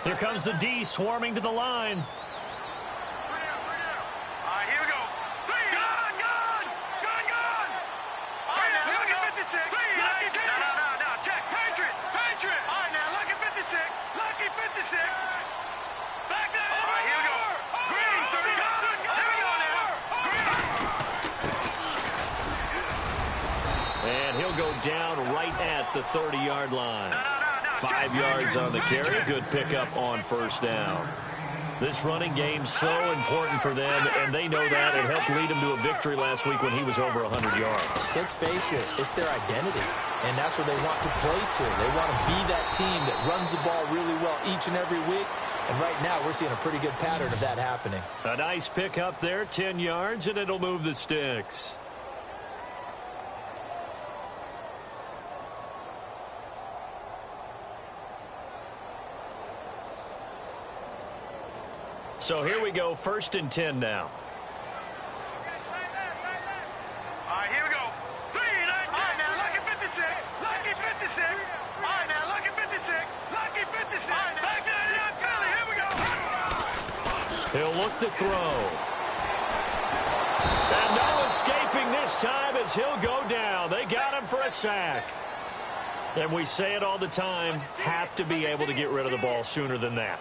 Here comes the D swarming to the line. And he'll go down right at the 30-yard line. 5 yards on the carry. Good pickup on first down. This running game's so important for them, and they know that. It helped lead them to a victory last week when he was over 100 yards. Let's face it, it's their identity, and that's where they want to play to. They want to be that team that runs the ball really well each and every week, and right now we're seeing a pretty good pattern of that happening. A nice pickup there, 10 yards, and it'll move the sticks. So here we go, 1st and 10 now. All right, here we go. 3, 9, 10. All right, now, lucky 56. Lucky 56. All right, now, lucky 56. Lucky 56. All right, back to the young Philly. Here we go. He'll look to throw. And no escaping this time as he'll go down. They got him for a sack. And we say it all the time, have to be able to get rid of the ball sooner than that.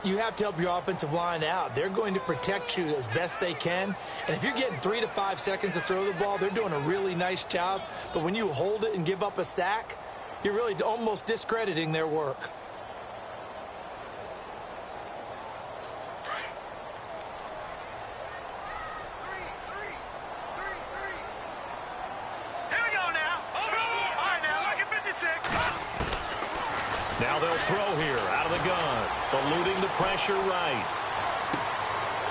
You have to help your offensive line out. They're going to protect you as best they can. And if you're getting 3 to 5 seconds to throw the ball, they're doing a really nice job. But when you hold it and give up a sack, you're really almost discrediting their work. Now they'll throw here out of the gun. Eluding the pressure right.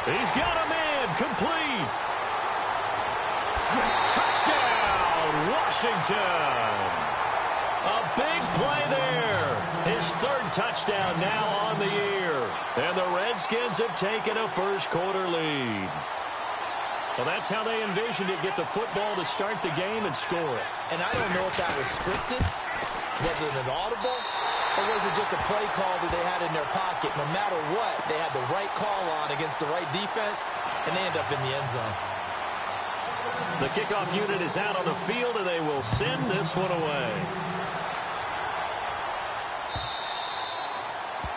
He's got a man. Complete. Touchdown, Washington. A big play there. His 3rd touchdown now on the year. And the Redskins have taken a first-quarter lead. Well, that's how they envisioned it. Get the football to start the game and score it. And I don't know if that was scripted. Was it an audible? Or was it just a play call that they had in their pocket? No matter what, they had the right call on against the right defense, and they end up in the end zone. The kickoff unit is out on the field, and they will send this one away.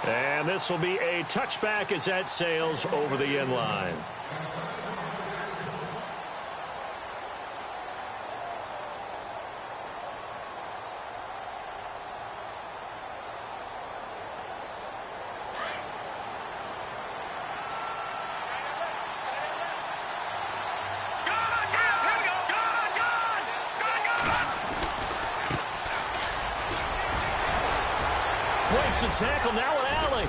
And this will be a touchback as that sails over the end line. Breaks the tackle, now an alley.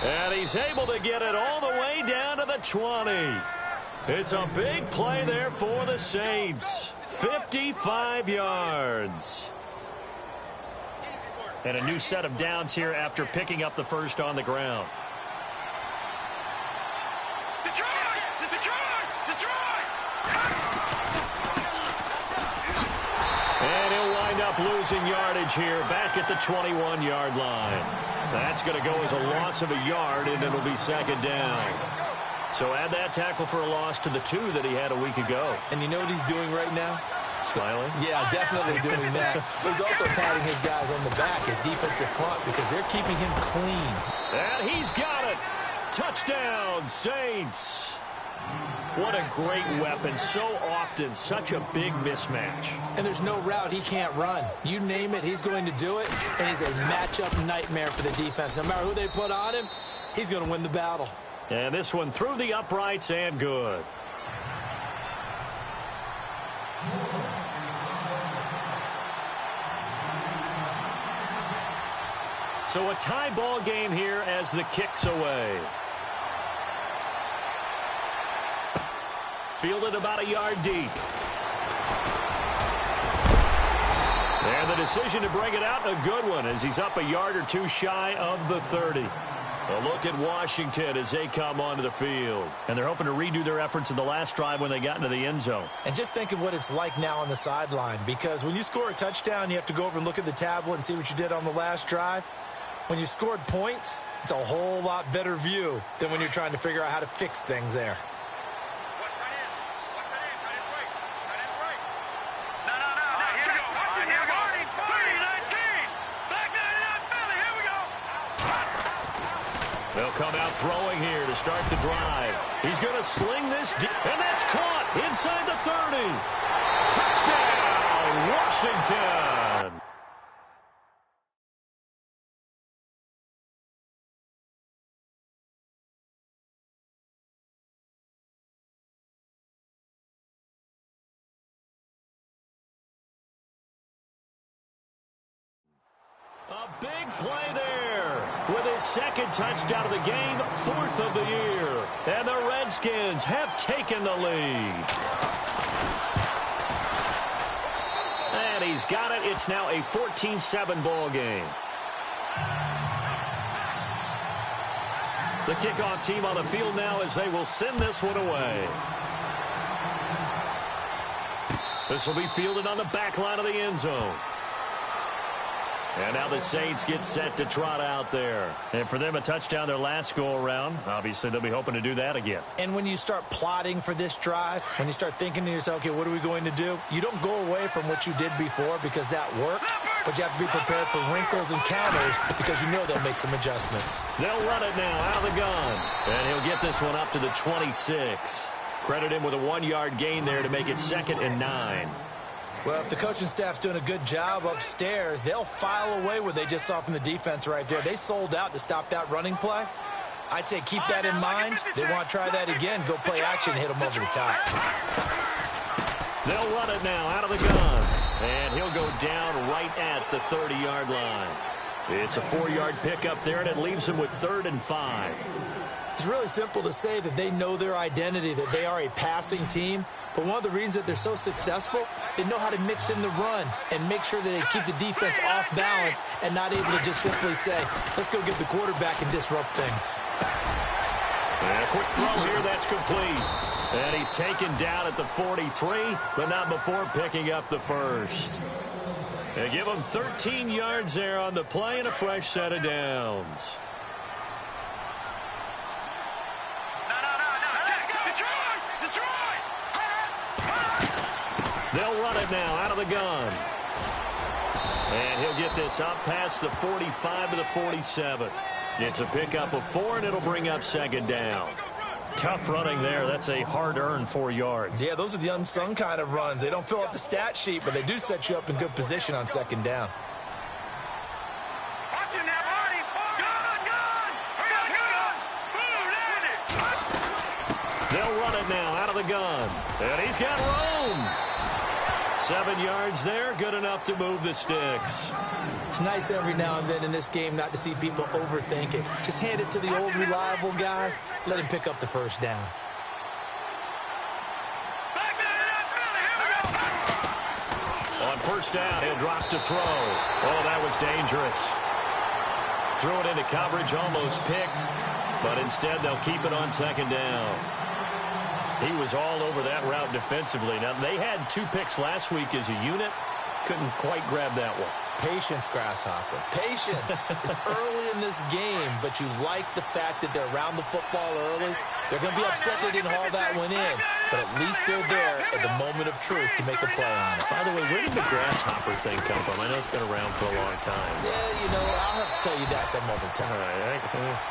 And he's able to get it all the way down to the 20. It's a big play there for the Saints. 55 yards. And a new set of downs here after picking up the first on the ground. And he'll wind up losing yardage here back at the 21-yard line. That's going to go as a loss of a yard, and it'll be 2nd down. So add that tackle for a loss to the 2 that he had a week ago. And you know what he's doing right now? Smiling? Yeah, definitely doing that. But he's also patting his guys on the back, his defensive front, because they're keeping him clean. And he's got it. Touchdown, Saints. What a great weapon. So often, such a big mismatch. And there's no route he can't run. You name it, he's going to do it. And he's a matchup nightmare for the defense. No matter who they put on him, he's going to win the battle. And this one through the uprights and good. So a tie ball game here as the kick's away. Fielded about a yard deep. And the decision to bring it out, a good one, as he's up a yard or two shy of the 30. A look at Washington as they come onto the field. And they're hoping to redo their efforts in the last drive when they got into the end zone. And just think of what it's like now on the sideline, because when you score a touchdown, you have to go over and look at the tablet and see what you did on the last drive. When you scored points, it's a whole lot better view than when you're trying to figure out how to fix things there. They'll come out throwing here to start the drive. He's going to sling this deep, and that's caught inside the 30. Touchdown, Washington. A big play there with his second touchdown of the game, 4th of the year. And the Redskins have taken the lead. And he's got it. It's now a 14-7 ball game. The kickoff team on the field now as they will send this one away. This will be fielded on the back line of the end zone. And now the Saints get set to trot out there. And for them, a touchdown their last go-around. Obviously, they'll be hoping to do that again. And when you start plotting for this drive, when you start thinking to yourself, okay, what are we going to do? You don't go away from what you did before because that worked, but you have to be prepared for wrinkles and counters because you know they'll make some adjustments. They'll run it now out of the gun. And he'll get this one up to the 26. Credit him with a 1-yard gain there to make it 2nd and 9. Well, if the coaching staff's doing a good job upstairs, they'll file away what they just saw from the defense right there. They sold out to stop that running play. I'd say keep that in mind. They want to try that again. Go play action, hit them over the top. They'll run it now out of the gun. And he'll go down right at the 30-yard line. It's a 4-yard pickup there, and it leaves him with 3rd and 5. It's really simple to say that they know their identity, that they are a passing team. But one of the reasons that they're so successful, they know how to mix in the run and make sure that they keep the defense off balance and not able to just simply say, let's go get the quarterback and disrupt things. And a quick throw here, that's complete. And he's taken down at the 43, but not before picking up the first. They give him 13 yards there on the play and a fresh set of downs. They'll run it now out of the gun. And he'll get this up past the 45 to the 47. It's a pickup of 4, and it'll bring up 2nd down. Tough running there. That's a hard-earned 4 yards. Yeah, those are the unsung kind of runs. They don't fill up the stat sheet, but they do set you up in good position on 2nd down. They'll run it now out of the gun. And he's got room. 7 yards there, good enough to move the sticks. It's nice every now and then in this game not to see people overthink it. Just hand it to the old reliable guy. Let him pick up the first down. On first down, he'll drop to throw. Oh, that was dangerous. Threw it into coverage, almost picked. But instead, they'll keep it on 2nd down. He was all over that route defensively. Now, they had 2 picks last week as a unit. Couldn't quite grab that one. Patience, Grasshopper. Patience is early in this game, but you like the fact that they're around the football early. They're going to be upset they didn't haul that one in, but at least they're there at the moment of truth to make a play on it. By the way, where did the Grasshopper thing come from? I know it's been around for a long time. Yeah, you know, I'll have to tell you that some other time. All right,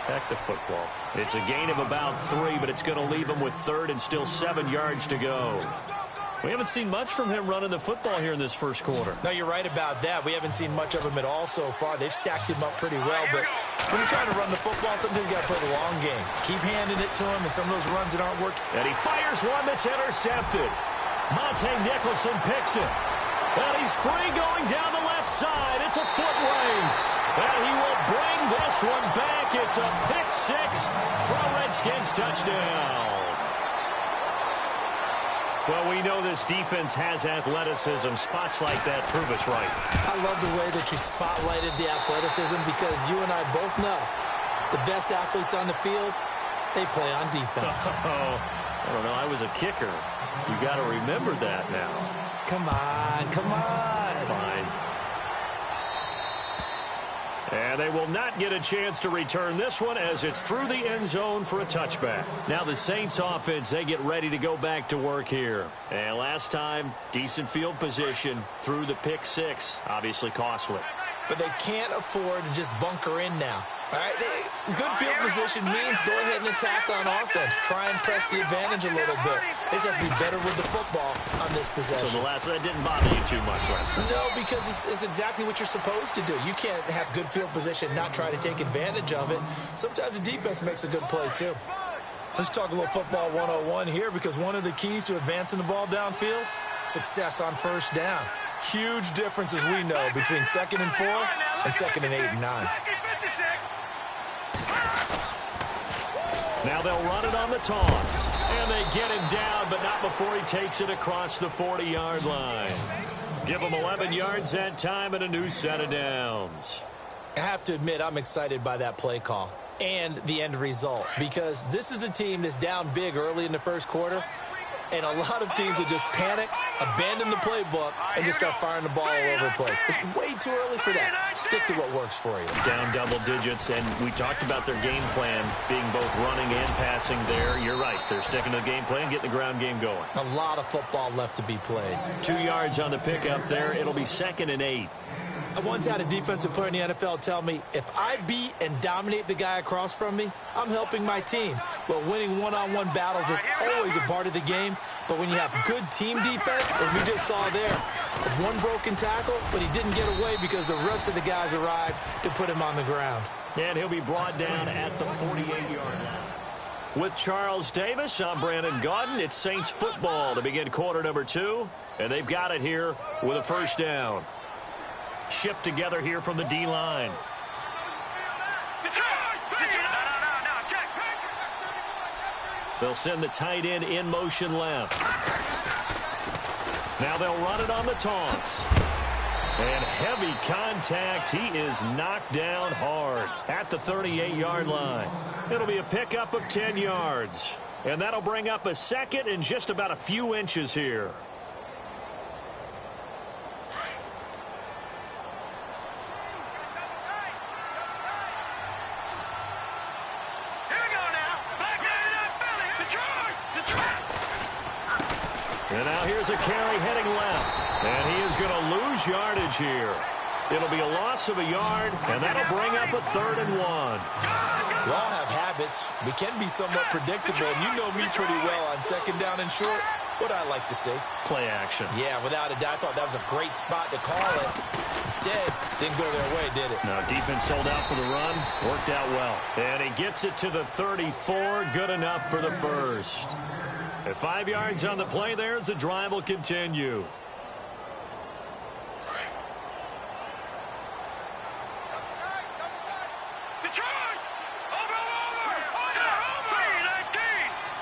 back to football. It's a gain of about 3, but it's going to leave them with 3rd and still 7 yards to go. We haven't seen much from him running the football here in this first quarter. No, you're right about that. We haven't seen much of him at all so far. They've stacked him up pretty well, but when you're trying to run the football, sometimes you got to play the long game. Keep handing it to him, and some of those runs that aren't working. And he fires one that's intercepted. Monte Nicholson picks it. And he's free going down the left side. It's a foot race. And he will bring this one back. It's a pick 6 for a Redskins touchdown. Well, we know this defense has athleticism. Spots like that prove us right. I love the way that you spotlighted the athleticism because you and I both know The best athletes on the field, they play on defense. I don't know. I was a kicker. You got to remember that now. Come on, come on. Fine. And they will not get a chance to return this one as it's through the end zone for a touchback. Now the Saints offense, they get ready to go back to work here. And last time, decent field position through the pick six. Obviously costly. But they can't afford to just bunker in now. All right, good field position means go ahead and attack on offense. Try and press the advantage a little bit. They just have to be better with the football on this possession. So that didn't bother you too much last time? No, because it's exactly what you're supposed to do. You can't have good field position, not try to take advantage of it. Sometimes the defense makes a good play, too. Let's talk a little football 101 here, because one of the keys to advancing the ball downfield, success on first down. Huge difference, as we know, between 2nd and 4 and 2nd and 8 and 9. Now they'll run it on the toss. And they get him down, but not before he takes it across the 40-yard line. Give him 11 yards that time and a new set of downs. I have to admit, I'm excited by that play call and the end result, because this is a team that's down big early in the first quarter, and a lot of teams will just panic, abandon the playbook, and just start firing the ball all over the place. It's way too early for that. Stick to what works for you. Down double digits, and we talked about their game plan being both running and passing there. You're right. They're sticking to the game plan, getting the ground game going. A lot of football left to be played. 2 yards on the pickup there. It'll be 2nd and 8. I once had a defensive player in the NFL tell me, if I beat and dominate the guy across from me, I'm helping my team. Well, winning one-on-one battles is always a part of the game, but when you have good team defense, as we just saw there, one broken tackle, but he didn't get away because the rest of the guys arrived to put him on the ground. And he'll be brought down at the 48-yard line. With Charles Davis, I'm Brandon Gaudin. It's Saints football to begin quarter number 2, and they've got it here with a first down. Shift together here from the D-line. They'll send the tight end in motion left. Now they'll run it on the toss. And heavy contact. He is knocked down hard at the 38-yard line. It'll be a pickup of 10 yards. And that'll bring up a 2nd and just about a few inches here. And now here's a carry heading left. And he is going to lose yardage here. It'll be a loss of a yard, and that'll bring up a 3rd and 1. We all have habits. We can be somewhat predictable, and you know me pretty well on 2nd down and short. What I like to see. Play action. Yeah, without a doubt. I thought that was a great spot to call it. Instead, didn't go their way, did it? No, defense sold out for the run. Worked out well. And he gets it to the 34. Good enough for the first. At 5 yards on the play there as the drive will continue.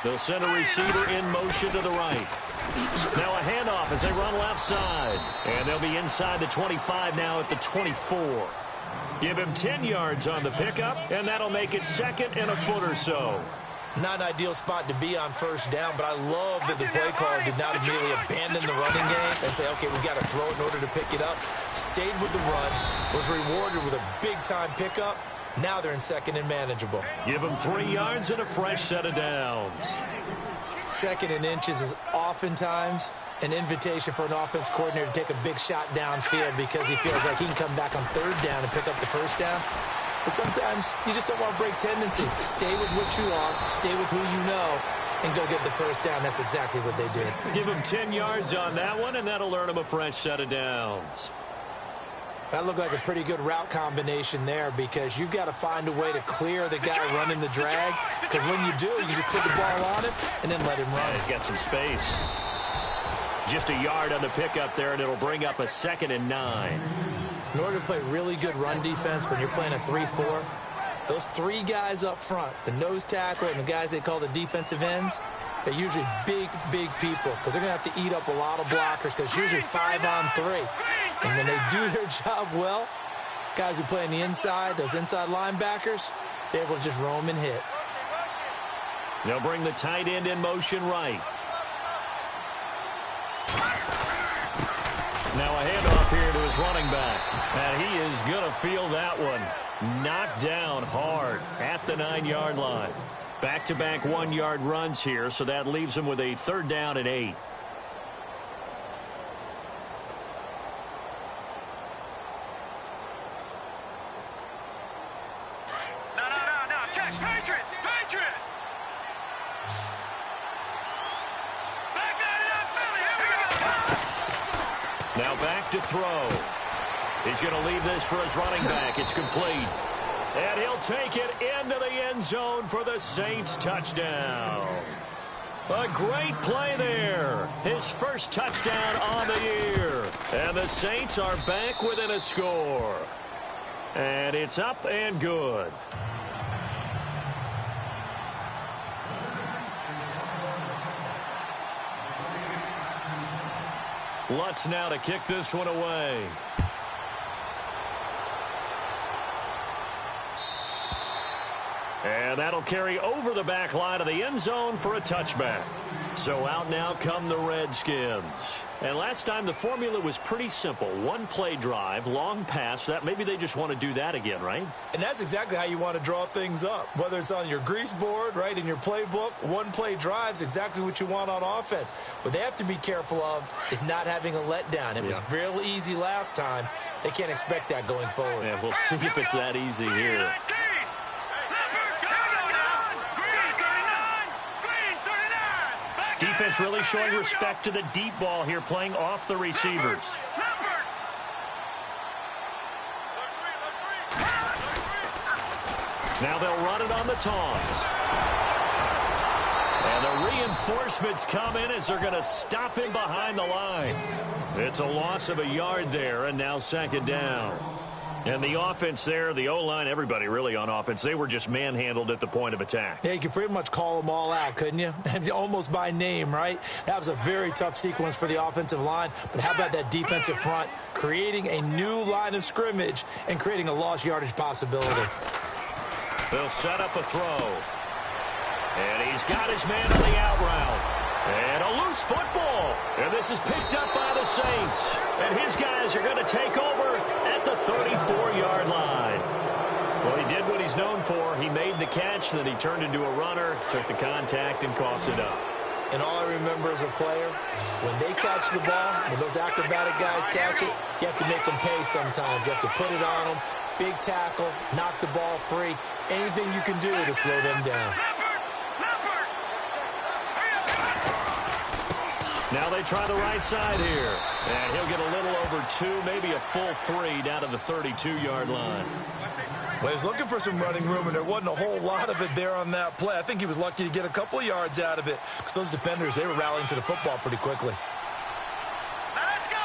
They'll send a receiver in motion to the right. Now a handoff as they run left side. And they'll be inside the 25 now at the 24. Give him 10 yards on the pickup, and that'll make it 2nd and a foot or so. Not an ideal spot to be on first down, but I love that the play caller did not immediately abandon the running game and say, okay, we've got to throw it in order to pick it up. Stayed with the run, was rewarded with a big-time pickup. Now they're in 2nd and manageable. Give them 3 yards and a fresh set of downs. 2nd and inches is oftentimes an invitation for an offense coordinator to take a big shot downfield because he feels like he can come back on 3rd down and pick up the first down. But sometimes you just don't want to break tendency. Stay with what you are, stay with who you know, and go get the first down. That's exactly what they did. Give him 10 yards on that one, and that'll earn him a fresh set of downs. That looked like a pretty good route combination there because you've got to find a way to clear the guy running the drag. Because when you do, you just put the ball on him and then let him run. Yeah, he's got some space. Just a yard on the pickup there, and it'll bring up a 2nd and 9. In order to play really good run defense when you're playing a 3-4, those 3 guys up front, the nose tackle and the guys they call the defensive ends, they're usually big, big people because they're going to have to eat up a lot of blockers because usually 5 on 3. And when they do their job well, guys who play on the inside, those inside linebackers, They're able to just roam and hit. They'll bring the tight end in motion right. Now a handoff here to his running back. And he is going to feel that one. Knocked down hard at the 9-yard line. Back-to-back 1-yard runs here, so that leaves him with a 3rd down and 8. No. Check. Patriot. Now back to throw. He's going to leave this for his running back. It's complete. And he'll take it into the end zone for the Saints touchdown. A great play there. His first touchdown on the year. And the Saints are back within a score. And it's up and good. Lutz now to kick this one away. And that'll carry over the back line of the end zone for a touchback. So out now come the Redskins. And last time the formula was pretty simple. 1-play drive, long pass. That maybe they just want to do that again, right? And that's exactly how you want to draw things up. Whether it's on your grease board, right, in your playbook, 1-play drive's exactly what you want on offense. What they have to be careful of is not having a letdown. It was real easy last time. They can't expect that going forward. Yeah, we'll see if it's that easy here. Defense really showing respect to the deep ball here, playing off the receivers. Now they'll run it on the toss. And the reinforcements come in as they're going to stop him behind the line. It's a loss of a yard there, and now 2nd down. And the offense there, the O-line, everybody really on offense, they were just manhandled at the point of attack. Yeah, you could pretty much call them all out, couldn't you? Almost by name, right? That was a very tough sequence for the offensive line. But how about that defensive front creating a new line of scrimmage and creating a lost yardage possibility? They'll set up a throw. And he's got his man on the out route. And a loose football. And this is picked up by the Saints. And his guys are going to take over at the 34-yard line. Well, he did what he's known for. He made the catch, then he turned into a runner, took the contact, and coughed it up. And all I remember as a player, when they catch the ball, when those acrobatic guys catch it, you have to make them pay sometimes. You have to put it on them, big tackle, knock the ball free, anything you can do to slow them down. Now they try the right side here. And he'll get a little over 2, maybe a full 3 down to the 32-yard line. Well, he was looking for some running room, and there wasn't a whole lot of it there on that play. I think he was lucky to get a couple of yards out of it because those defenders, they were rallying to the football pretty quickly. Now let's go.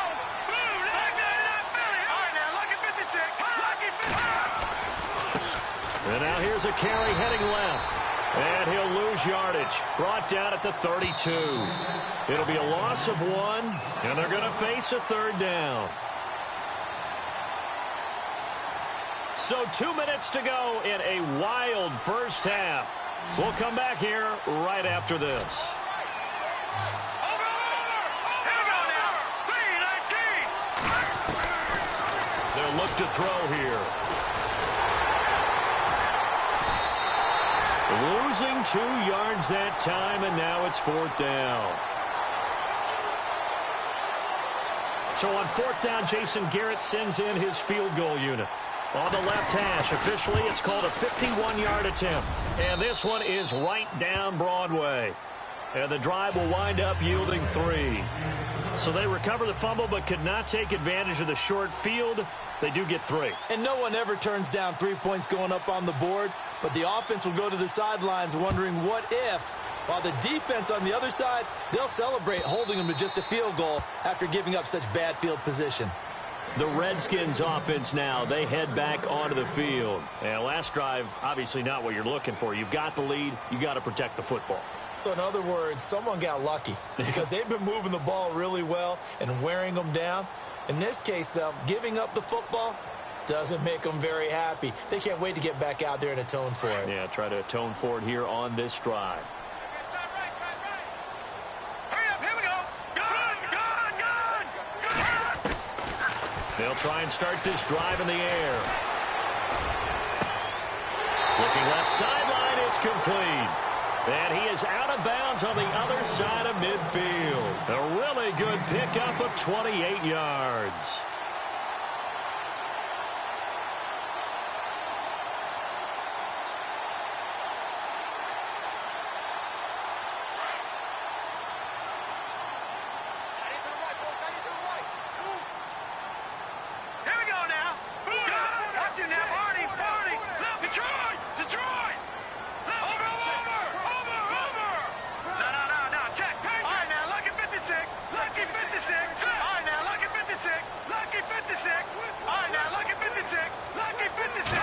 Boom. All right, now, lucky 56. Lucky 56. And now here's a carry heading left. And he'll lose yardage. Brought down at the 32. It'll be a loss of 1, and they're going to face a 3rd down. So 2 minutes to go in a wild first half. We'll come back here right after this. They'll look to throw here. Losing 2 yards that time, and now it's 4th down. So on 4th down, Jason Garrett sends in his field goal unit. On the left hash, officially, it's called a 51-yard attempt. And this one is right down Broadway. And the drive will wind up yielding 3. So they recover the fumble but could not take advantage of the short field. They do get 3. And no one ever turns down 3 points going up on the board, but the offense will go to the sidelines wondering what if, while the defense on the other side, they'll celebrate holding them to just a field goal after giving up such bad field position. The Redskins offense now, they head back onto the field. And last drive, obviously not what you're looking for. You've got the lead. You got to protect the football. So in other words, someone got lucky because they've been moving the ball really well and wearing them down. In this case, though, giving up the football, Doesn't make them very happy. They can't wait to get back out there and atone for it. Yeah, try to atone for it here on this drive. Hurry up, here we go. Gun. They'll try and start this drive in the air. Looking left sideline, it's complete. And he is out of bounds on the other side of midfield. A really good pickup of 28 yards. Here we go now. Watch it now, Barney. Detroit. Over. No. Check. All right, now, lucky 56. Lucky 56. All right, now, lucky 56. Lucky 56. All right, now, lucky 56. Lucky 56.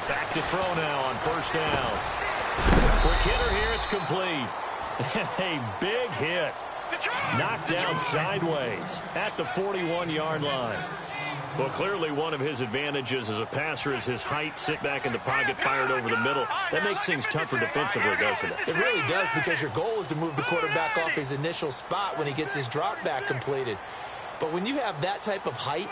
Back to throw now on first down. Quick hitter here, it's complete. A big hit. Knocked down sideways at the 41-yard line. Well, clearly one of his advantages as a passer is his height. Sit back in the pocket, fired over the middle. That makes things tougher defensively, doesn't it? It really does, because your goal is to move the quarterback off his initial spot when he gets his drop back completed. But when you have that type of height,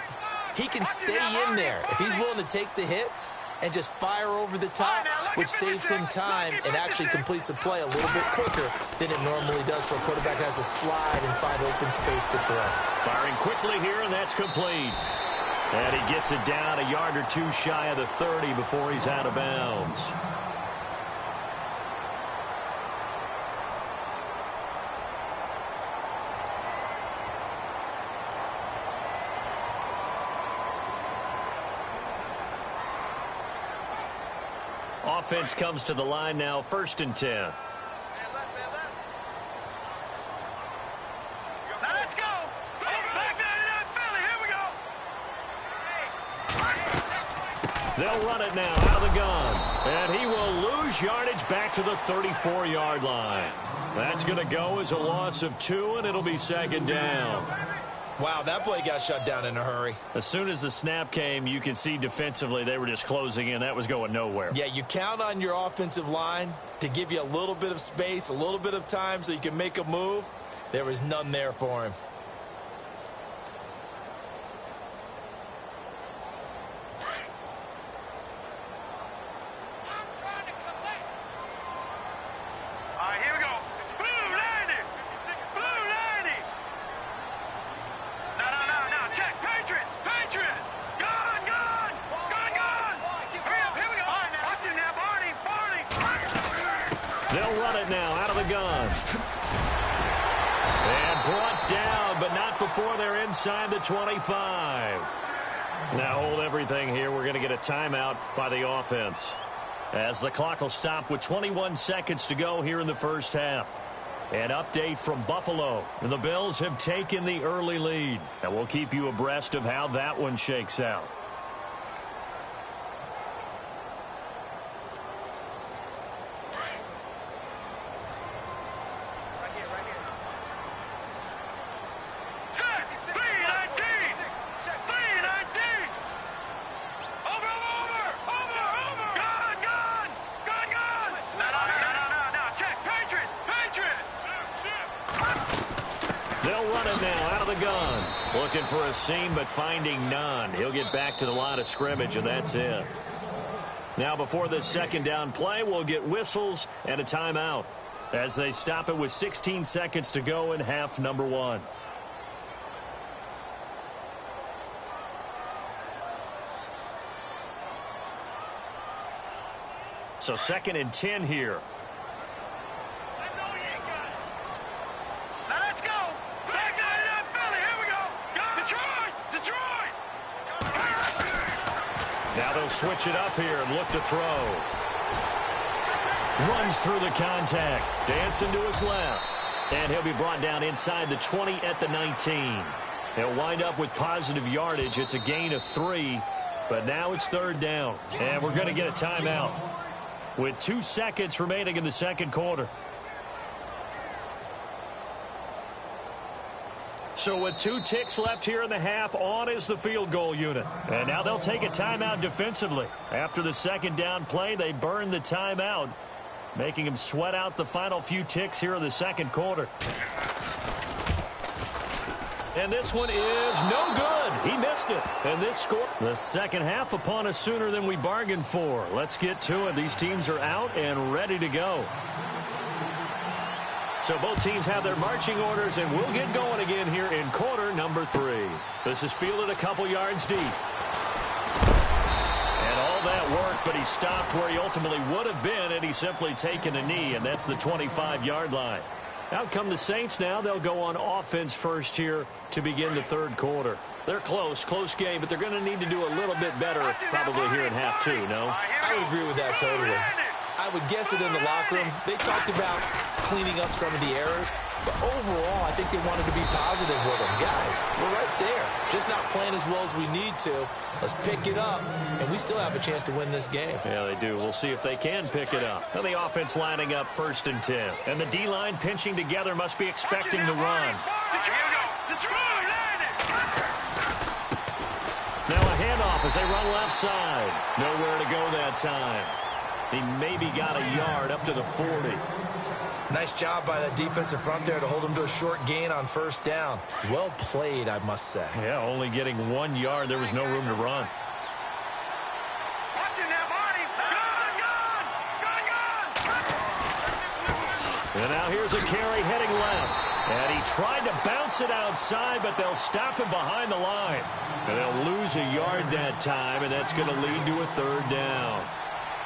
he can stay in there if he's willing to take the hits and just fire over the top, which saves him time and actually completes a play a little bit quicker than it normally does for a quarterback who has to slide and find open space to throw. Firing quickly here, and that's complete. And he gets it down a yard or two shy of the 30 before he's out of bounds. Offense comes to the line now, 1st and 10. Now let's go. Back there, Philly. Here we go. They'll run it now out of the gun. And he will lose yardage back to the 34-yard line. That's going to go as a loss of 2, and it'll be 2nd down. Wow, that play got shut down in a hurry. As soon as the snap came, you can see defensively they were just closing in. That was going nowhere. Yeah, you count on your offensive line to give you a little bit of space, a little bit of time so you can make a move. There was none there for him. All right, here we go. Blue 90. No. Check. Patriot. Gun. Hurry up, here we go. All right, now. Watch it now, Barney. They'll run it now out of the gun. And brought down, but not before they're inside the 25. Now hold everything here. We're going to get a timeout by the offense, as the clock will stop with 21 seconds to go here in the first half. An update from Buffalo. The Bills have taken the early lead, and we'll keep you abreast of how that one shakes out. Check. 319. Over. Gun. No. Check. Patriot. They'll run it now out of the gun. Looking for a seam, but finding none. He'll get back to the line of scrimmage, and that's it. Now, before this 2nd down play, we'll get whistles and a timeout as they stop it with 16 seconds to go in half number 1. So 2nd and 10 here. Now let's go. Back to Philly. Here we go. Detroit. Now they'll switch it up here and look to throw. Runs through the contact. Dancing to his left. And he'll be brought down inside the 20 at the 19. He'll wind up with positive yardage. It's a gain of 3. But now it's 3rd down. And we're going to get a timeout with 2 seconds remaining in the 2nd quarter. So with 2 ticks left here in the half, on is the field goal unit. And now they'll take a timeout defensively. After the second down play, they burn the timeout, making them sweat out the final few ticks here in the second quarter. And this one is no good. He missed it. And this score, the second half upon us sooner than we bargained for. Let's get to it. These teams are out and ready to go. So both teams have their marching orders, and we'll get going again here in quarter number 3. This is fielded a couple yards deep. And all that work, but he stopped where he ultimately would have been had he simply taken a knee, and that's the 25-yard line. Out come the Saints now. They'll go on offense first here to begin the third quarter. They're close game, but they're going to need to do a little bit better probably here in half 2, no? I would agree with that totally. I would guess it in the locker room. They talked about cleaning up some of the errors, but overall, I think they wanted to be positive with them. Guys, we're right there. Just not playing as well as we need to. Let's pick it up, and we still have a chance to win this game. Yeah, they do. We'll see if they can pick it up. And the offense lining up 1st and 10. And the D-line pinching together must be expecting the run. Now a handoff as they run left side. Nowhere to go that time. He maybe got a yard up to the 40. Nice job by that defensive front there to hold him to a short gain on 1st down. Well played, I must say. Yeah, only getting 1 yard. There was no room to run. And now here's a carry heading left. And he tried to bounce it outside, but they'll stop him behind the line. And they'll lose a yard that time, and that's going to lead to a 3rd down.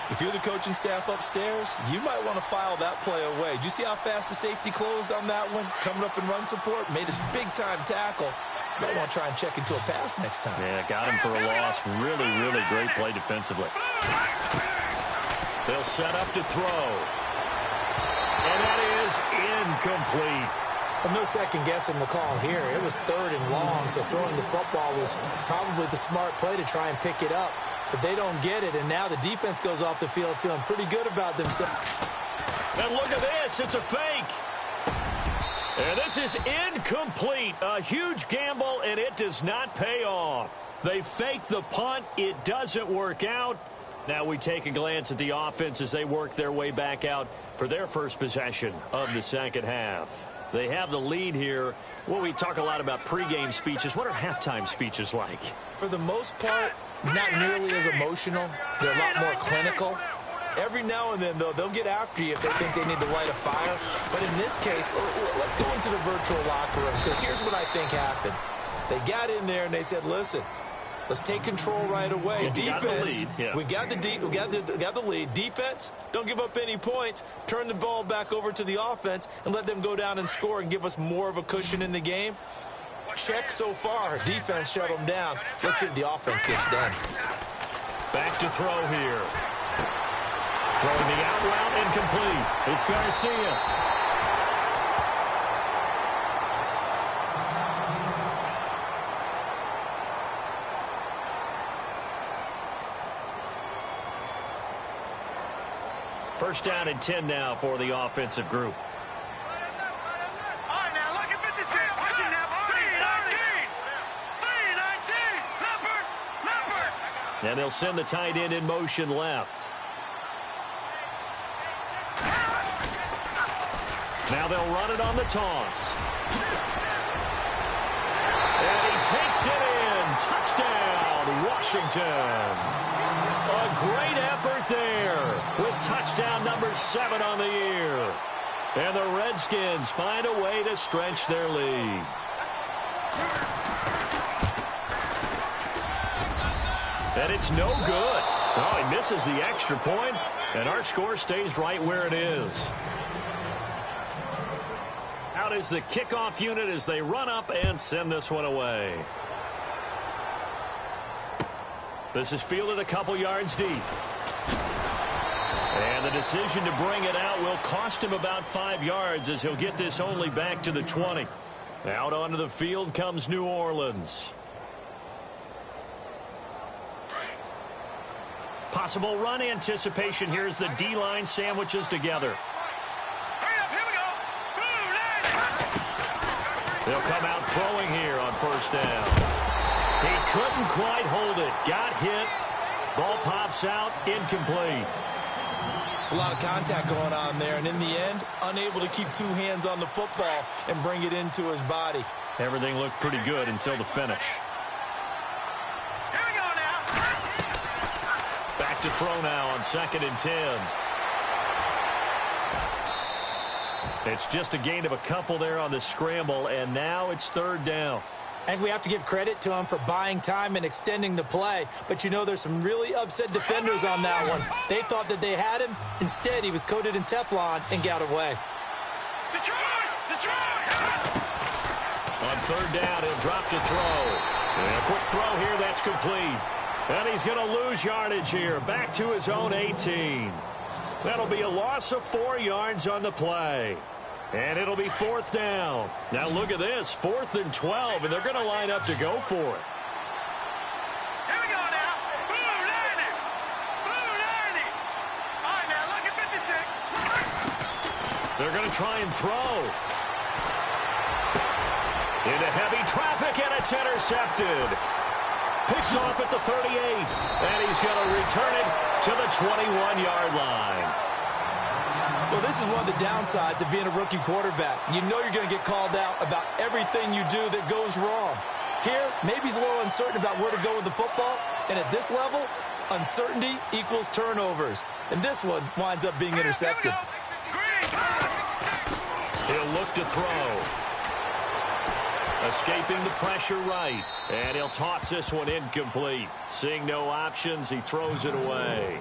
If you're the coaching staff upstairs, you might want to file that play away. Did you see how fast the safety closed on that one? Coming up in run support, made a big-time tackle. Might want to try and check into a pass next time. Yeah, got him for a loss. Really, really great play defensively. They'll set up to throw. And that is incomplete. Well, no second-guessing the call here. It was 3rd and long, so throwing the football was probably the smart play to try and pick it up. But they don't get it, and now the defense goes off the field feeling pretty good about themselves. And look at this. It's a fake. And this is incomplete. A huge gamble, and it does not pay off. They fake the punt. It doesn't work out. Now we take a glance at the offense as they work their way back out for their first possession of the second half. They have the lead here. Well, we talk a lot about pregame speeches. What are halftime speeches like? For the most part, not nearly as emotional. They're a lot more clinical. Every now and then, though, they'll get after you if they think they need to light a fire. But in this case, let's go into the virtual locker room, because here's what I think happened. They got in there and they said, listen, let's take control right away. Yeah, defense, we got the lead. Defense, don't give up any points. Turn the ball back over to the offense and let them go down and score and give us more of a cushion in the game. Check so far. Defense shut them down. Let's see if the offense gets done. Back to throw here. Throwing the out route incomplete. It's Garcia. First down and 10 now for the offensive group. And they'll send the tight end in motion left. Now they'll run it on the toss. And he takes it in. Touchdown, Washington. A great effort there with touchdown number 7 on the year. And the Redskins find a way to stretch their lead. And it's no good. Oh, he misses the extra point, and our score stays right where it is. Out is the kickoff unit as they run up and send this one away. This is fielded a couple yards deep. And the decision to bring it out will cost him about 5 yards as he'll get this only back to the 20. Out onto the field comes New Orleans. Possible run anticipation here as the D-line sandwiches together. They'll come out throwing here on first down. He couldn't quite hold it. Got hit. Ball pops out. Incomplete. It's a lot of contact going on there, and in the end, unable to keep two hands on the football and bring it into his body. Everything looked pretty good until the finish. Here we go now. Back to throw now on 2nd and 10. It's just a gain of a couple there on the scramble, and now it's 3rd down. I think we have to give credit to him for buying time and extending the play. But, you know, there's some really upset defenders on that one. They thought that they had him. Instead, he was coated in Teflon and got away. Detroit! Detroit! On 3rd down, he'll drop to throw. And a quick throw here, that's complete. And he's going to lose yardage here. Back to his own 18. That'll be a loss of 4 yards on the play. And it'll be 4th down. Now look at this, 4th and 12, and they're going to line up to go for it. Here we go now. Blue 90. Blue 90. All right, now look at 56. They're going to try and throw. Into heavy traffic, and it's intercepted. Picked off at the 38, and he's going to return it to the 21-yard line. Well, this is one of the downsides of being a rookie quarterback. You know you're going to get called out about everything you do that goes wrong. Here, maybe he's a little uncertain about where to go with the football. And at this level, uncertainty equals turnovers. And this one winds up being intercepted. He'll look to throw. Escaping the pressure right. And he'll toss this one incomplete. Seeing no options, he throws it away.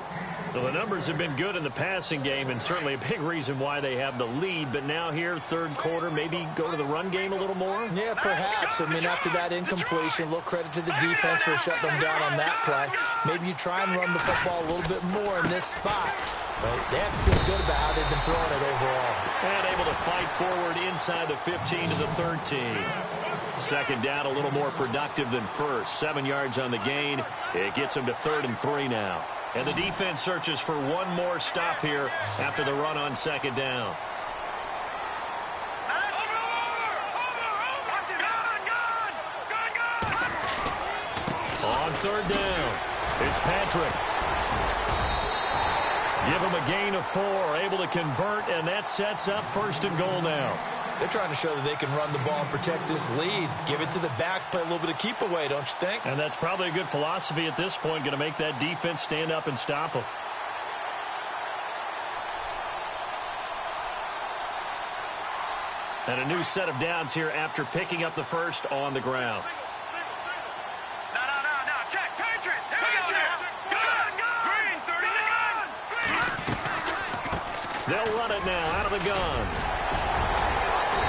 Well, the numbers have been good in the passing game, and certainly a big reason why they have the lead. But now here, 3rd quarter, maybe go to the run game a little more? Yeah, perhaps. I mean, after that incompletion, a little credit to the defense for shutting them down on that play. Maybe you try and run the football a little bit more in this spot. But they have to feel good about how they've been throwing it overall. And able to fight forward inside the 15 to the 13. 2nd down, a little more productive than first. 7 yards on the gain. It gets them to 3rd and 3 now. And the defense searches for one more stop here after the run on 2nd down. On 3rd down, it's Patrick. Give him a gain of 4, able to convert, and that sets up 1st and goal now. They're trying to show that they can run the ball and protect this lead. Give it to the backs, play a little bit of keep away, don't you think? And that's probably a good philosophy at this point, going to make that defense stand up and stop them. And a new set of downs here after picking up the first on the ground. No, check, Patriot. Here we go now. Green, 39. They'll run it now out of the gun.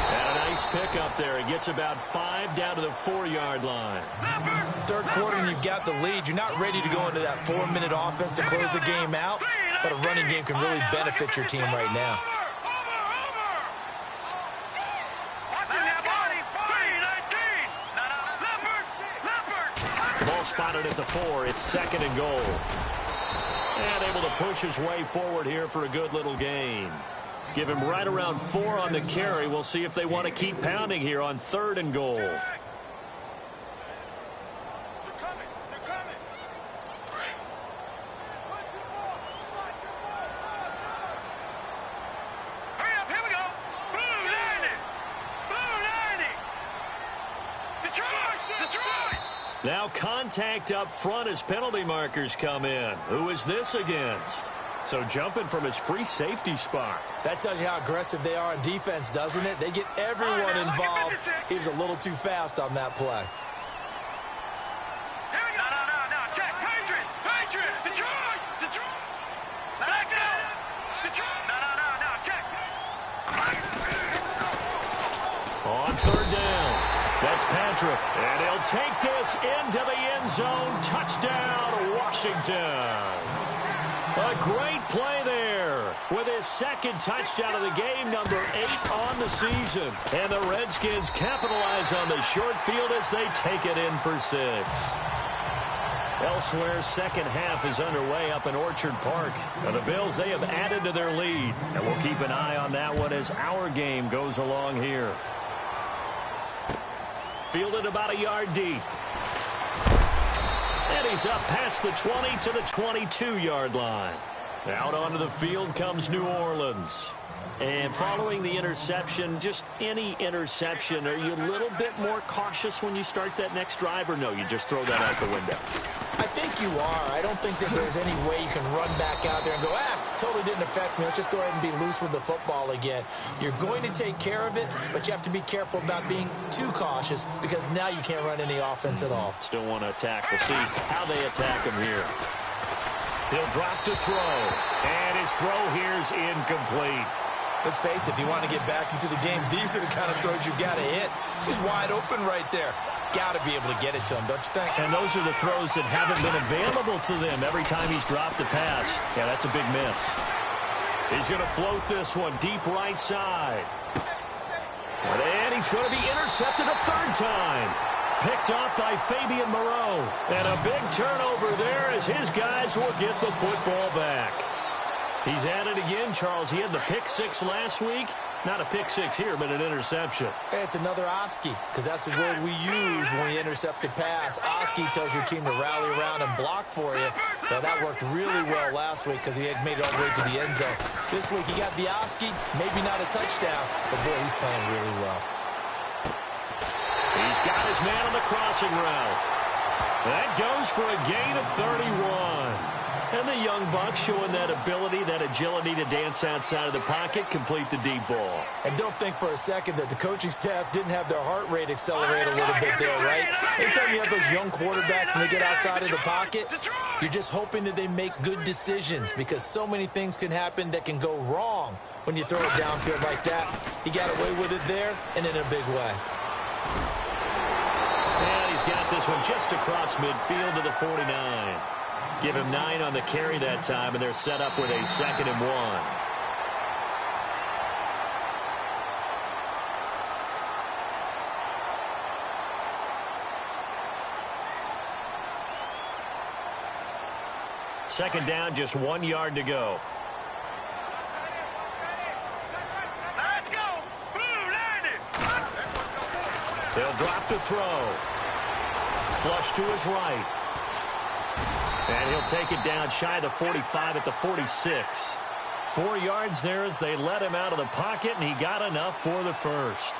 And a nice pick up there. It gets about 5 down to the 4-yard line. 3rd quarter and you've got the lead. You're not ready to go into that 4-minute offense to close the game out, but a running game can really benefit your team right now. Ball spotted at the 4. It's 2nd and goal. And able to push his way forward here for a good little gain. Give him right around 4 on the carry. We'll see if they want to keep pounding here on 3rd and goal. They're coming. Hurry up, here we go. Blue 90. Detroit. Now contact up front as penalty markers come in. Who is this against? So jumping from his free safety spot. That tells you how aggressive they are on defense, doesn't it? They get everyone involved. He was a little too fast on that play. Here we go. No, check. Patriot. Detroit. Let's go. Detroit. No, check. On 3rd down, that's Patrick. And he'll take this into the end zone. Touchdown, Washington. A great play there with his 2nd touchdown of the game, number 8 on the season. And the Redskins capitalize on the short field as they take it in for 6. Elsewhere, 2nd half is underway up in Orchard Park. Now the Bills, they have added to their lead. And we'll keep an eye on that one as our game goes along here. fielded about a yard deep. And he's up past the 20 to the 22-yard line. Out onto the field comes New Orleans. And following the interception, just any interception, are you a little bit more cautious when you start that next drive, or no, you just throw that out the window? I think you are. I don't think that there's any way you can run back out there and go, totally didn't affect me. Let's just go ahead and be loose with the football again. You're going to take care of it, but you have to be careful about being too cautious because now you can't run any offense at all. Still want to attack. We'll see how they attack him here. He'll drop to throw, and his throw here's incomplete. Let's face it, if you want to get back into the game, these are the kind of throws you got to hit. He's wide open right there. Got to be able to get it to him, don't you think? And those are the throws that haven't been available to them every time he's dropped a pass. Yeah, that's a big miss. He's going to float this one deep right side. And he's going to be intercepted a third time. Picked off by Fabian Moreau. And a big turnover there as his guys will get the football back. He's at it again, Charles. He had the pick six last week. Not a pick six here, but an interception. Hey, it's another Oski, because that's the word we use when we intercept a pass. Oski tells your team to rally around and block for you. Now, that worked really well last week because he had made it all the way to the end zone. This week, he got the Oski, maybe not a touchdown, but boy, he's playing really well. He's got his man on the crossing route. That goes for a gain of 31. And the young buck showing that ability, that agility to dance outside of the pocket, complete the deep ball. And don't think for a second that the coaching staff didn't have their heart rate accelerate a little bit there, right? Anytime you have those young quarterbacks and they get outside of the pocket, you're just hoping that they make good decisions because so many things can happen that can go wrong when you throw it downfield like that. He got away with it there and in a big way. And he's got this one just across midfield to the 49. Give him 9 on the carry that time, and they're set up with a 2nd and 1. Second down, just 1 yard to go. Let's go. They'll drop to throw. Flush to his right. And he'll take it down shy of the 45 at the 46. 4 yards there as they let him out of the pocket, and he got enough for the first.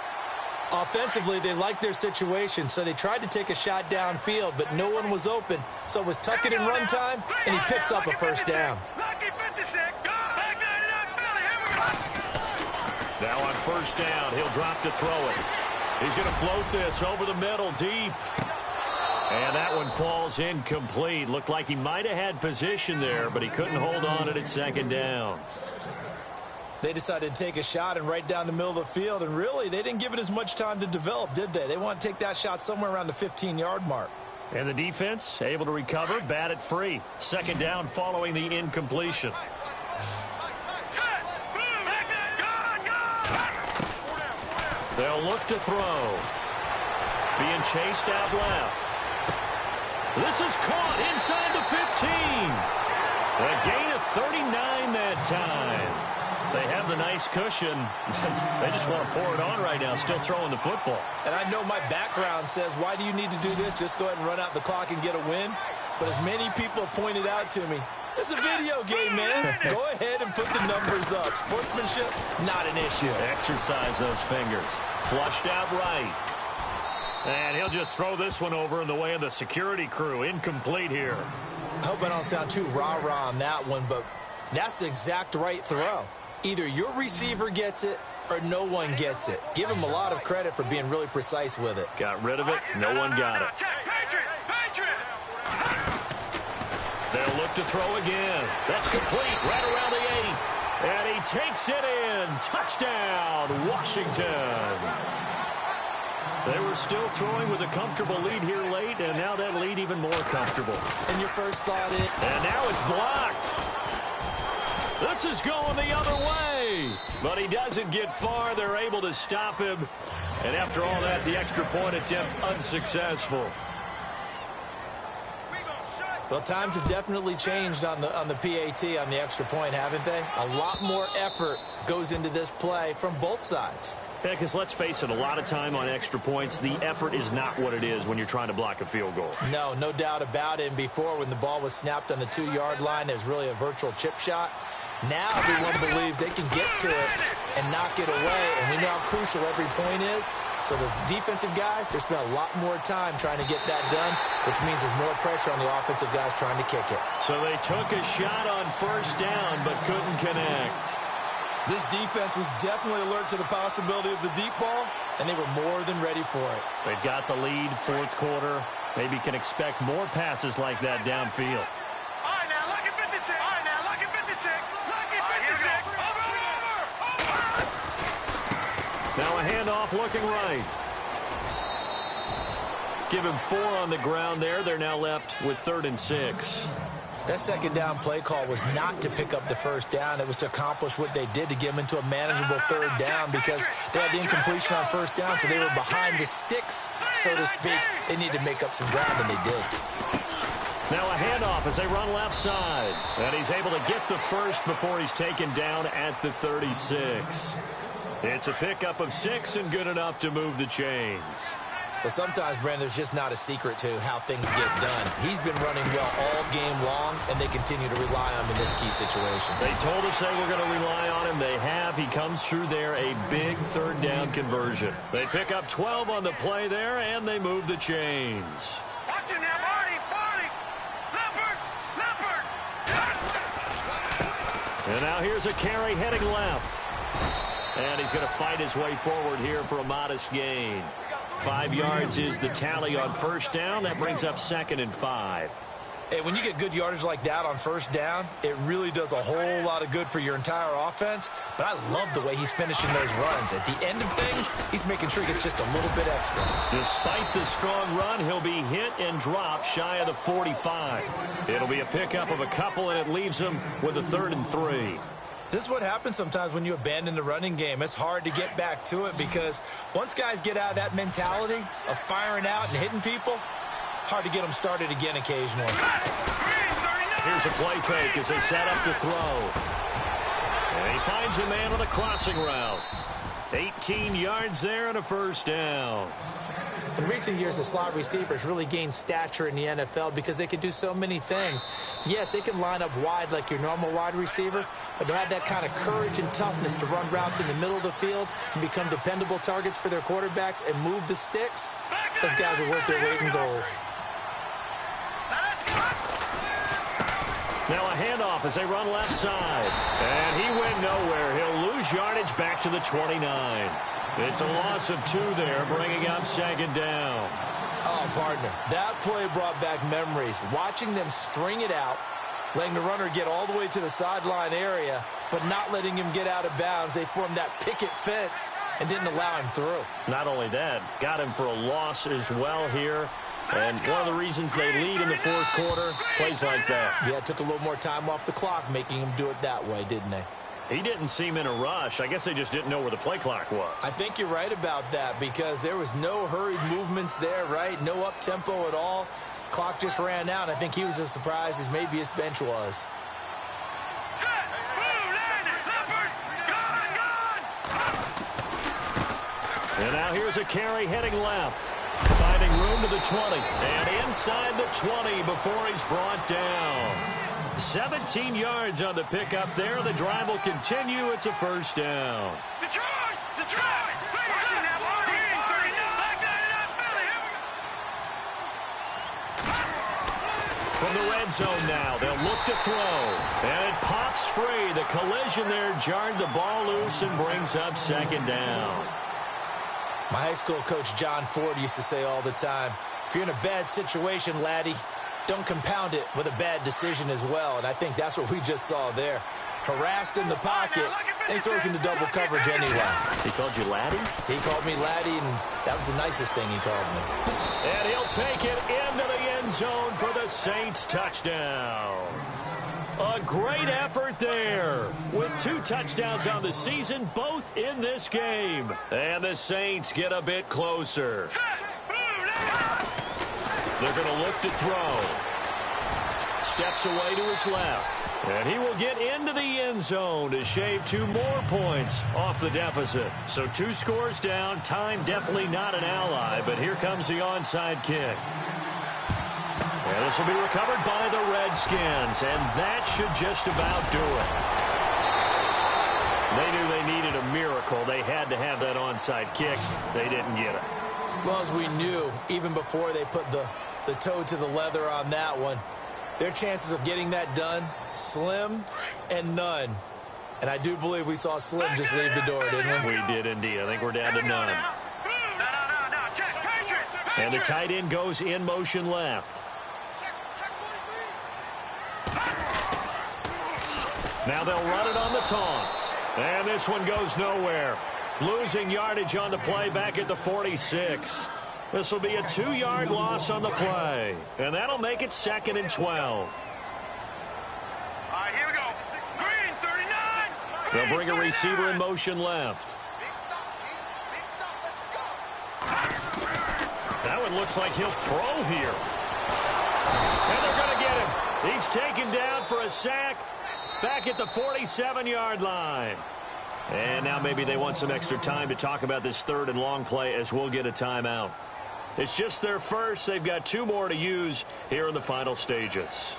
Offensively, they liked their situation, so they tried to take a shot downfield, but no one was open. So it was tuck it in run time, and he picks up a first down. Now on first down, he'll drop to throw it. He's going to float this over the middle deep. And that one falls incomplete. Looked like he might have had position there, but he couldn't hold on at 2nd down. They decided to take a shot and right down the middle of the field, and really, they didn't give it as much time to develop, did they? They want to take that shot somewhere around the 15-yard mark. And the defense able to recover, bat it free. 2nd down following the incompletion. They'll look to throw. Being chased out left. This is caught inside the 15. A gain of 39 that time. They have the nice cushion. They just want to pour it on right now, still throwing the football. And I know my background says, why do you need to do this? Just go ahead and run out the clock and get a win. But as many people have pointed out to me, this is a video game, man. Go ahead and put the numbers up. Sportsmanship, not an issue. Exercise those fingers. Flushed out right. And he'll just throw this one over in the way of the security crew. Incomplete here. I hope I don't sound too rah-rah on that one, but that's the exact right throw. Either your receiver gets it or no one gets it. Give him a lot of credit for being really precise with it. Got rid of it. No one got it. They'll look to throw again. That's complete right around the 8. And he takes it in. Touchdown, Washington. They were still throwing with a comfortable lead here late, and now that lead even more comfortable. And your first thought is... And now it's blocked. This is going the other way. But he doesn't get far. They're able to stop him. And after all that, the extra point attempt unsuccessful. Well, times have definitely changed on the PAT, on the extra point, haven't they? A lot more effort goes into this play from both sides. Yeah, because let's face it, a lot of time on extra points, the effort is not what it is when you're trying to block a field goal. No doubt about it. And before, when the ball was snapped on the 2-yard line, it was really a virtual chip shot. Now everyone believes they can get to it and knock it away, and we know how crucial every point is. So the defensive guys, they spend a lot more time trying to get that done, which means there's more pressure on the offensive guys trying to kick it. So they took a shot on first down but couldn't connect. This defense was definitely alert to the possibility of the deep ball, and they were more than ready for it. They've got the lead, fourth quarter. Maybe can expect more passes like that downfield. All right, now, lucky 56. All right, now, lucky 56. Lucky 56. Over. Now a handoff looking right. Give him 4 on the ground there. They're now left with 3rd and 6. That second down play call was not to pick up the first down. It was to accomplish what they did to get them into a manageable 3rd down because they had the incompletion on first down, so they were behind the sticks, so to speak. They needed to make up some ground, and they did. Now a handoff as they run left side. And he's able to get the first before he's taken down at the 36. It's a pickup of 6 and good enough to move the chains. But sometimes, Brandon, there's just not a secret to how things get done. He's been running well all game long, and they continue to rely on him in this key situation. They told us they were going to rely on him. They have. He comes through there, a big 3rd down conversion. They pick up 12 on the play there, and they move the chains. Watch it now, Barney. Leopard. And now here's a carry heading left. And he's going to fight his way forward here for a modest gain. 5 yards is the tally on first down. That brings up 2nd and 5. Hey, when you get good yardage like that on first down, it really does a whole lot of good for your entire offense. But I love the way he's finishing those runs. At the end of things, he's making sure he gets just a little bit extra. Despite the strong run, he'll be hit and dropped shy of the 45. It'll be a pickup of a couple, and it leaves him with a 3rd and 3. This is what happens sometimes when you abandon the running game. It's hard to get back to it because once guys get out of that mentality of firing out and hitting people, hard to get them started again occasionally. Here's a play fake as they set up to throw. And he finds a man on a crossing route. 18 yards there and a first down. In recent years, the slot receivers really gained stature in the NFL because they can do so many things. Yes, they can line up wide like your normal wide receiver, but to have that kind of courage and toughness to run routes in the middle of the field and become dependable targets for their quarterbacks and move the sticks, those guys are worth their weight in gold. Now a handoff as they run left side. And he went nowhere. He'll lose yardage back to the 29. It's a loss of 2 there, bringing up 2nd down. Oh, partner, that play brought back memories. Watching them string it out, letting the runner get all the way to the sideline area, but not letting him get out of bounds. They formed that picket fence and didn't allow him through. Not only that, got him for a loss as well here. And one of the reasons they lead in the 4th quarter, plays like that. Yeah, it took a little more time off the clock, making him do it that way, didn't they? He didn't seem in a rush. I guess they just didn't know where the play clock was. I think you're right about that because there was no hurried movements there, right? No up-tempo at all. Clock just ran out. I think he was as surprised as maybe his bench was. And now here's a carry heading left. Finding room to the 20. And inside the 20 before he's brought down. 17 yards on the pickup there. The drive will continue. It's a first down. Detroit! From the red zone now, they'll look to throw. And it pops free. The collision there jarred the ball loose and brings up 2nd down. My high school coach, John Ford, used to say all the time, if you're in a bad situation, laddie, don't compound it with a bad decision as well. And I think that's what we just saw there. Harassed in the pocket, and he throws into double coverage anyway. He called you laddie? He called me laddie, and that was the nicest thing he called me. And he'll take it into the end zone for the Saints touchdown. A great effort there with 2 touchdowns on the season, both in this game. And the Saints get a bit closer. They're going to look to throw. Steps away to his left. And he will get into the end zone to shave 2 more points off the deficit. So 2 scores down. Time definitely not an ally, but here comes the onside kick. And this will be recovered by the Redskins, and that should just about do it. They knew they needed a miracle. They had to have that onside kick. They didn't get it. Well, as we knew, even before they put the toe to the leather on that one, their chances of getting that done, slim and none. And I do believe we saw Slim just leave the door, didn't we? We did indeed. I think we're down to none. And the tight end goes in motion left. Now they'll run it on the toss. And this one goes nowhere. Losing yardage on the play back at the 46. This will be a 2-yard loss on the play. And that'll make it 2nd and 12. All right, here we go. Green, 39. They'll bring a receiver in motion left. That one looks like he'll throw here. And they're going to get him. He's taken down for a sack back at the 47-yard line. And now maybe they want some extra time to talk about this 3rd and long play as we'll get a timeout. It's just their first. They've got 2 more to use here in the final stages.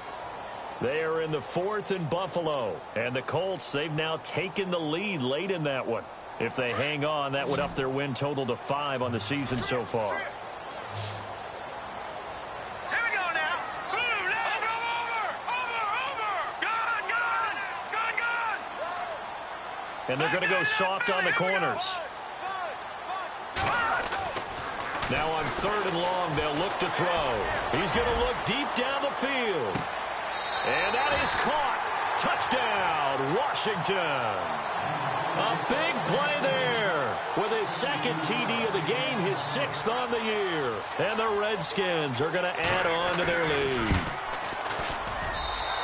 They are in the 4th and Buffalo. And the Colts, they've now taken the lead late in that one. If they hang on, that would up their win total to 5 on the season so far. Here we go now. Blue, left, over. Gun. And they're going to go soft on the corners. Now on 3rd and long, they'll look to throw. He's going to look deep down the field. And that is caught. Touchdown, Washington. A big play there with his 2nd TD of the game, his 6th on the year. And the Redskins are going to add on to their lead.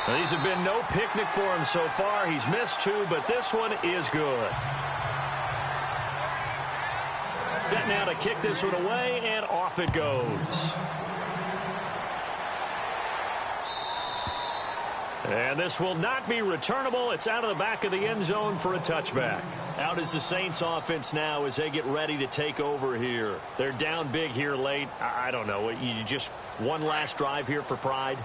Now, these have been no picnic for him so far. He's missed 2, but this one is good. Set now to kick this one away, and off it goes. And this will not be returnable. It's out of the back of the end zone for a touchback. Out is the Saints offense now as they get ready to take over here. They're down big here late. I don't know. You just one last drive here for pride?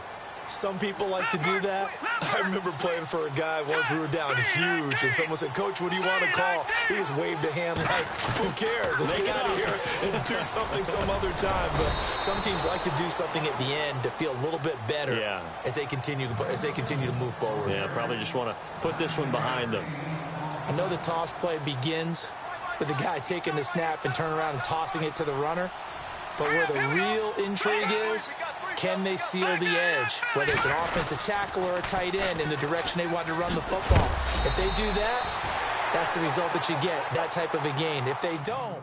Some people like to do that. I remember playing for a guy once. We were down huge, and someone said, "Coach, what do you want to call?" He just waved a hand like, "Who cares? Let's get out of here and do something some other time." But some teams like to do something at the end to feel a little bit better as they continue to move forward. Yeah, probably just want to put this one behind them. I know the toss play begins with the guy taking the snap and turning around and tossing it to the runner. But where the real intrigue is, can they seal the edge? Whether it's an offensive tackle or a tight end in the direction they want to run the football. If they do that, that's the result that you get, that type of a gain. If they don't,